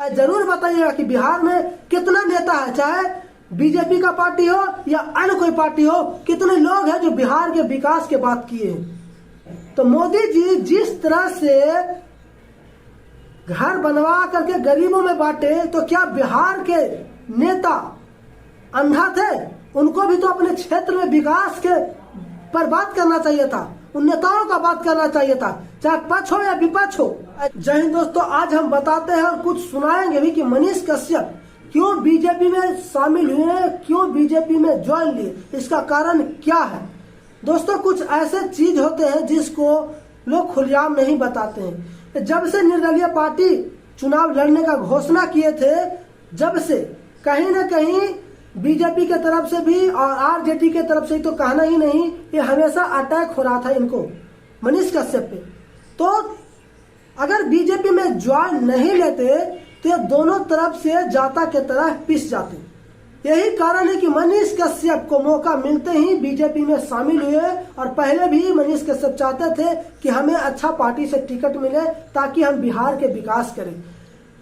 जरूर बताइएगा कि बिहार में कितना नेता है, चाहे बीजेपी का पार्टी हो या अन्य कोई पार्टी हो, कितने लोग हैं जो बिहार के विकास की बात किए। तो मोदी जी जिस तरह से घर बनवा करके गरीबों में बांटे, तो क्या बिहार के नेता अंधा थे? उनको भी तो अपने क्षेत्र में विकास के पर बात करना चाहिए था, उन नेताओं का बात करना चाहिए था, चाहे पक्ष हो या विपक्ष हो। जय हिंद दोस्तों, आज हम बताते हैं और कुछ सुनाएंगे भी कि मनीष कश्यप क्यों बीजेपी में शामिल हुए, क्यों बीजेपी में ज्वाइन लिए, इसका कारण क्या है। दोस्तों, कुछ ऐसे चीज होते हैं जिसको लोग खुलेआम नहीं बताते हैं। जब से निर्दलीय पार्टी चुनाव लड़ने का घोषणा किए थे, जब से कहीं न कहीं बीजेपी के तरफ से भी और आरजेडी के तरफ से तो कहना ही नहीं, ये हमेशा अटैक हो रहा था इनको, मनीष कश्यप पे। तो अगर बीजेपी में ज्वाइन नहीं लेते तो ये दोनों तरफ से जाता के तरह पिस जाते। यही कारण है कि मनीष कश्यप को मौका मिलते ही बीजेपी में शामिल हुए। और पहले भी मनीष कश्यप चाहते थे कि हमें अच्छा पार्टी से टिकट मिले ताकि हम बिहार के विकास करें।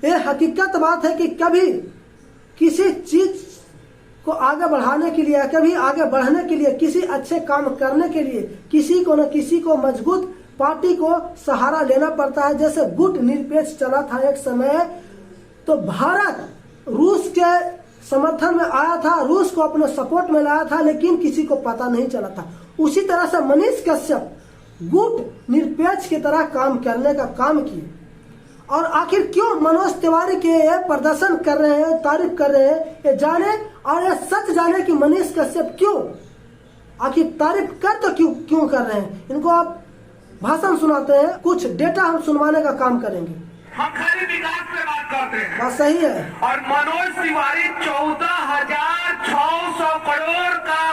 ये हकीकत बात है कि कभी किसी चीज को आगे बढ़ाने के लिए, कभी आगे बढ़ने के लिए, किसी अच्छे काम करने के लिए किसी को न किसी को मजबूत पार्टी को सहारा लेना पड़ता है। जैसे गुट निरपेक्ष चला था एक समय, तो भारत रूस के समर्थन में आया था, रूस को अपने सपोर्ट में लाया था, लेकिन किसी को पता नहीं चला था। उसी तरह से मनीष कश्यप गुट निरपेक्ष की तरह काम करने का काम किए। और आखिर क्यों मनोज तिवारी के प्रदर्शन कर रहे हैं, तारीफ कर रहे हैं, ये जाने और ये सच जाने कि मनीष कश्यप क्यों आखिर तारीफ कर तो क्यों कर रहे हैं। इनको आप भाषण सुनाते हैं, कुछ डेटा हम सुनवाने का काम करेंगे। हम खाली विकास पे बात करते हैं, बात सही है। और मनोज तिवारी 14,600 करोड़ का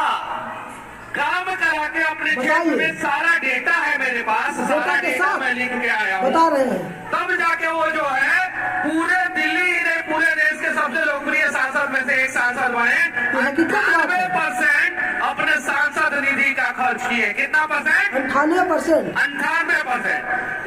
काम करा के अपने क्षेत्र में, सारा डेटा है मेरे पास, सारा डेटा मैं लिख के आया हूँ, बता रहे हैं। तब जाके वो जो है पूरे दिल्ली ने पूरे देश के सबसे लोकप्रिय सांसद में से एक सांसद बने। 98% अपने सांसद निधि का खर्च किए। कितना परसेंट? 98%। 98%।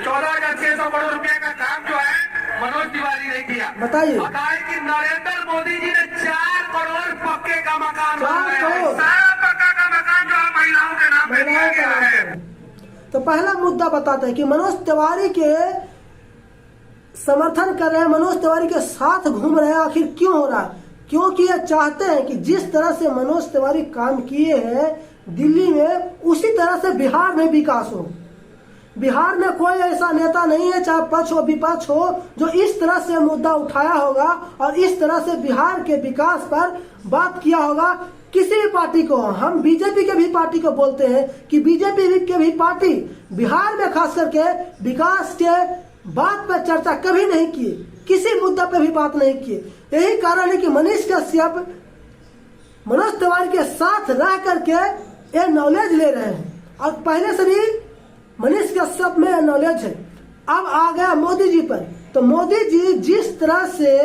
14,600 करोड़ रुपए का काम जो है मनोज तिवारी ने किया। बताइए। बताए कि नरेंद्र मोदी जी ने 4 करोड़ पक्के का मकान बनाया। सारा पक्का का मकान जो है महिलाओं के नाम पे दिया गया है। तो पहला मुद्दा बताते हैं कि मनोज तिवारी के समर्थन कर रहे हैं, मनोज तिवारी के साथ घूम रहे हैं। आखिर क्यों हो रहा है? क्योंकि ये चाहते हैं कि जिस तरह से मनोज तिवारी काम किए हैं दिल्ली में, उसी तरह से बिहार में विकास हो। बिहार में कोई ऐसा नेता नहीं है, चाहे पक्ष हो विपक्ष हो, जो इस तरह से मुद्दा उठाया होगा और इस तरह से बिहार के विकास पर बात किया होगा। किसी भी पार्टी को, हम बीजेपी के भी पार्टी को बोलते हैं कि बीजेपी के भी पार्टी बिहार में खास करके विकास के बात पर चर्चा कभी नहीं की, किसी मुद्दा पे भी बात नहीं की। यही कारण है कि मनीष कश्यप मनोज तिवारी के साथ रह करके ये नॉलेज ले रहे हैं, और पहले से भी मनीष कश्यप में नॉलेज है। अब आ गया मोदी जी पर। तो मोदी जी जिस तरह से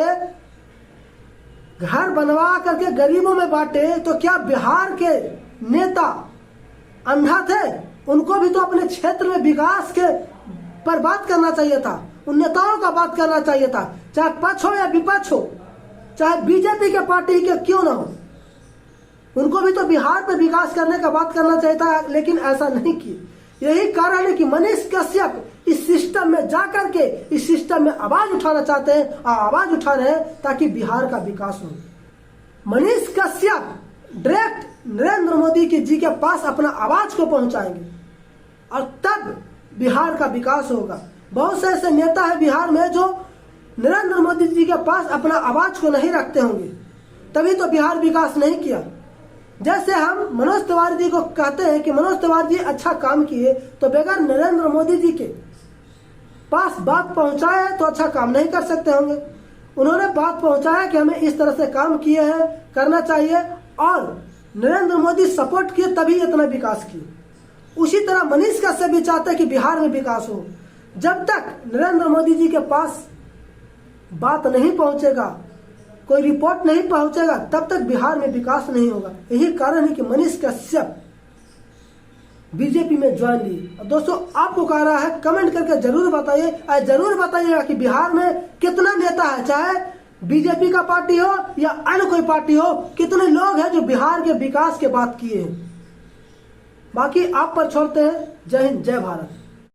घर बनवा करके गरीबों में बांटे, तो क्या बिहार के नेता अंधा थे? उनको भी तो अपने क्षेत्र में विकास के पर बात करना चाहिए था, उन नेताओं का बात करना चाहिए था, चाहे पक्ष हो या विपक्ष हो, चाहे बीजेपी के पार्टी के क्यों ना हो। उनको भी तो बिहार पे विकास करने का बात करना चाहिए था, लेकिन ऐसा नहीं किया। यही कारण है कि मनीष कश्यप इस सिस्टम में जाकर के इस सिस्टम में आवाज उठाना चाहते हैं, और आवाज उठा रहे हैं ताकि बिहार का विकास हो। मनीष कश्यप डायरेक्ट नरेंद्र मोदी जी के पास अपना आवाज को पहुंचाएंगे, और तब बिहार का विकास होगा। बहुत से ऐसे नेता है बिहार में जो नरेंद्र मोदी जी के पास अपना आवाज को नहीं रखते होंगे, तभी तो बिहार विकास नहीं किया। जैसे हम मनोज तिवारी जी को कहते हैं कि मनोज तिवारी जी अच्छा काम किए, तो बगैर नरेंद्र मोदी जी के पास बात पहुंचाए तो अच्छा काम नहीं कर सकते होंगे। उन्होंने बात पहुंचाया कि हमें इस तरह से काम किए हैं, करना चाहिए, और नरेंद्र मोदी सपोर्ट किए तभी इतना विकास किए। उसी तरह मनीष कश्यप भी चाहते हैं कि बिहार में विकास हो। जब तक नरेंद्र मोदी जी के पास बात नहीं पहुंचेगा, कोई रिपोर्ट नहीं पहुंचेगा, तब तक बिहार में विकास नहीं होगा। यही कारण है कि मनीष कश्यप बीजेपी में ज्वाइन ली। दोस्तों आपको कह रहा है कमेंट करके जरूर बताइए और जरूर बताइएगा कि बिहार में कितना नेता है, चाहे बीजेपी का पार्टी हो या अन्य कोई पार्टी हो, कितने लोग हैं जो बिहार के विकास के बात किए हैं। बाकी आप पर छोड़ते हैं। जय हिंद, जय भारत।